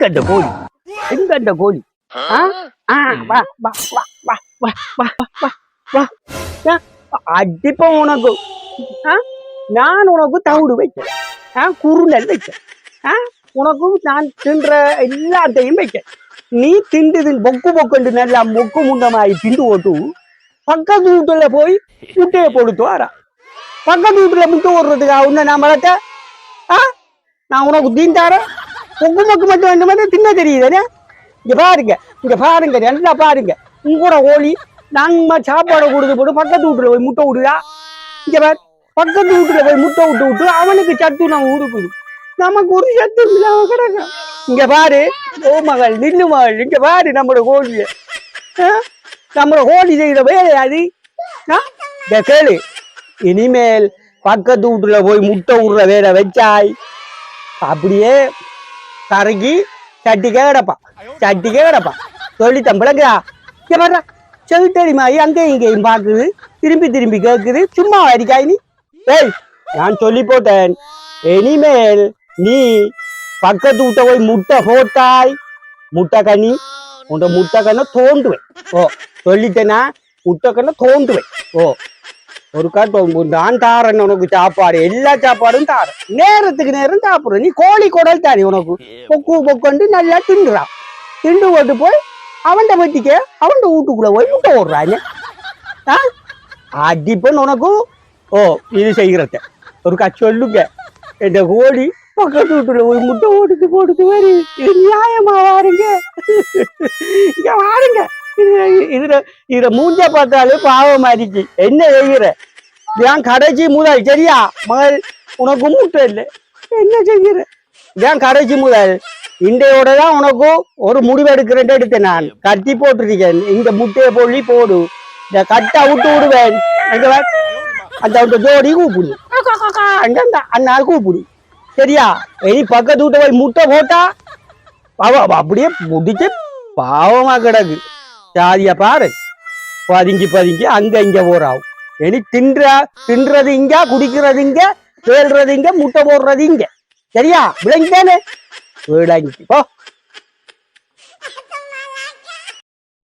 எங்க கோழி எங்க அந்த கோழி வா வா வா வா வா வா வா வா அடிப்ப உனக்கு நான் உனக்கு தவிடு வைக்கிறேன் குருணல் வைக்கிறேன் உனக்கு நான் தின்ற எல்லாத்தையும் வைக்கிறேன் நீ திண்டு பொக்கு பொக்கு நல்லா மொக்கு முண்டமாயி திண்டு ஓட்டு பக்கத்து வீட்டுல போய் முட்டையை பொடுத்து வாரா பக்கத்து வீட்டுல முட்டை ஓடுறதுக்கா உன்ன நான் வளர்த்த நான் உனக்கு தீண்டாரேன் பொக்கு மொக்கு மட்டும் வேண்டுமே தின்ன தெரியுதுன்னு இங்க பாருங்க நல்லா பாருங்க உங்களோட கோழி நாங்க சாப்பாடை கொடுத்து போட்டு பக்கத்து வீட்டுல போய் முட்டை விடுதா இங்க பாரு பக்கத்து வீட்டுல போய் முட்டை விட்டு அவனுக்கு சத்து நம்ம உடுக்குது நமக்கு ஒரு சத்து கிடக்க இங்க பாரு ஓ மகள் நில்லு மகள் இங்க பாரு நம்மளோட கோழிய நம்மளோட கோழி செய்யற வேலை அது கேளு இனிமேல் பக்கத்து வீட்டுல போய் முட்டை விடுற வேலை வச்சாய் அப்படியே கரைக்கி சட்டிக்கே கிடப்பான் சொல்லி தம்பிளங்கா பாடுறா செவித்தறிமாயி அங்கேயும் இங்கேயும் பாக்குது திரும்பி கேக்குது சும்மா அடிக்காய் நீ ஏய் நான் சொல்லி போட்டேன் இனிமேல் நீ பக்கத்து வீட்டை போய் முட்டை போட்டாய் முட்டை கண்ணி உன் முட்டை கண்ணை தோண்டுவேன் சொல்லிட்டேன்னா முட்டை கண்ணை தோண்டுவேன் ஒரு நான் தாரேன் உனக்கு சாப்பாடு எல்லா சாப்பாடும் தாரேன் நேரத்துக்கு நேரம் சாப்பிடுறேன் நீ கோழி குடல் தானே உனக்கு பொக்கு நல்லா திண்டுறான் திண்டு போட்டு போய் அவன்கிட்ட வெட்டிக்க அவன் வீட்டுக்குள்ள போய் முட்டை ஓடுறாங்க அடிப்பன் உனக்கு இது செய்கிறத ஒரு சொல்லுங்க இந்த கோழி பக்கத்து வீட்டுல போய் முட்டை போட்டுட்டு வரு இது நியாயமா வாருங்க இங்க வாருங்க இதுல மூஞ்ச பார்த்தாலே பாவம் ஆயிடுச்சு என்ன செய்கிற ஏன் கடைசி முதல் சரியா மகள் உனக்கு முட்டை இல்லை என்ன செய்கிற ஏன் கடைசி முதல் இண்டையோட தான் உனக்கு ஒரு முடிவு எடுத்தேன் நான் கட்டி போட்டிருக்கேன் இந்த முட்டையை பொள்ளி போடு இந்த கட்டை விட்டு விடுவேன் அந்த ஜோடி கூப்பிடு அண்ணா கூப்பிடு சரியா இனி பக்கத்து வீட்டை போய் முட்டை போட்டா அப்படியே முடிச்சு பாவமா கிடக்கு சாதியா பாரு பதுங்கி அங்க இங்க போறாவும் இனி தின்றது இங்க குடிக்கிறது இங்க தேல்றது இங்க முட்டை போடுறது இங்க சரியா விளங்கிதானே விளங்கி போ